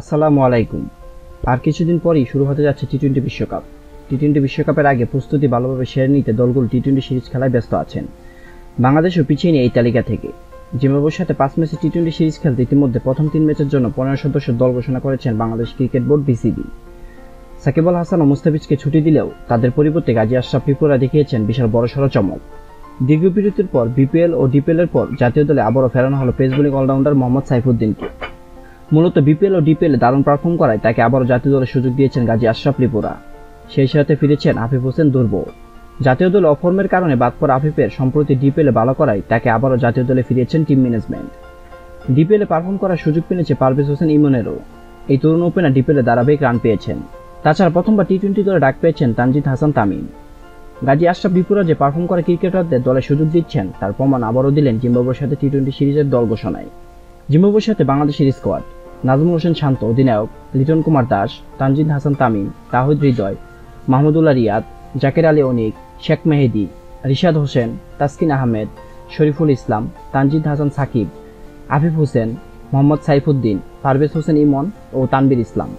আসসালামু আলাইকুম। আর কিছুদিন পরেই শুরু হতে যাচ্ছে টি-টোয়েন্টি বিশ্বকাপ। টি-টোয়েন্টি বিশ্বকাপের আগে প্রস্তুতি ভালোভাবে সেরে নিতে দলগুলো টি-টোয়েন্টি সিরিজ খেলায় ব্যস্ত আছেন। বাংলাদেশও পিছিয়ে নেই এই তালিকা থেকে। জিম্বাবুয়ের সাথে 5 ম্যাচের টি-টোয়েন্টি সিরিজ খেলতে ইতিমধ্যে প্রথম 3 ম্যাচের জন্য 15 সদস্যের দল ঘোষণা করেছেন Bangladesh cricket board BCB. Shakib Al Hasan ও মুস্তাফিজকে ছুটি দিলেও তাদের পরিবর্তে গাজী আশরাফ ত্রিপুরা দেখিয়েছেন বিশাল বড়সড় চমক। দীর্ঘ বিরতির পর বিপিএল ও ডিপিএল-এর পর জাতীয় দলে আবারও ফেরানো হলো পেস বোলিং অলরাউন্ডার মোহাম্মদ সাইফুদ্দিনকে। মূলত বিপিএল ও ডিপিএলে দারুণ পারফর্ম করায় তাকে আবারও জাতীয় দলে সুযোগ দিয়েছেন গাজী আশরাফ ত্রিপুরা। সেই সাথে ফিরেছেন আফিফ হোসেন দুর্ব। জাতীয় দলে অফর্মের কারণে বাদ পড়া আফিফের সম্প্রতি ডিপিএলে ভালো করায় তাকে আবারও জাতীয় দলে ফিরিয়েছেন টিম ম্যানেজমেন্ট। ডিপিএলে পারফর্ম করার সুযোগ পেয়েছে পারভেজ হোসেন ইমনেরও। এই তরুণ ওপেনার ডিপিএলে ধারাবাহিক রান পেয়েছেন। তাছাড়া প্রথমবার টি-টোয়েন্টি দলে ডাক পেয়েছেন তানজিদ হাসান তামিম। গাজী আশরাফ ত্রিপুরা যে পারফর্ম করা ক্রিকেটারদের দলে সুযোগ দিচ্ছেন তার প্রমাণ আবারও দিলেন জিম্বাবুয়ের সাথে টি-টোয়েন্টি সিরিজের দল ঘোষণায়। জিম্বাবুয়ের সাথে বাংলাদেশের স্কোয়াড: নাজমুল হোসেন শান্ত অধিনায়ক, লিটন কুমার দাস, তানজিদ হাসান তামিম, তাহিদ হৃদয়, মাহমুদুল্লাহ রিয়াদ, জাকের আলী অনিক, শেখ মেহেদী, রিশাদ হোসেন, তাসকিন আহমেদ, শরীফুল ইসলাম, তানজিদ হাসান সাকিব, আফিফ হোসেন, মোহাম্মদ সাইফুদ্দিন, পারভেজ হোসেন ইমন ও তানভীর ইসলাম।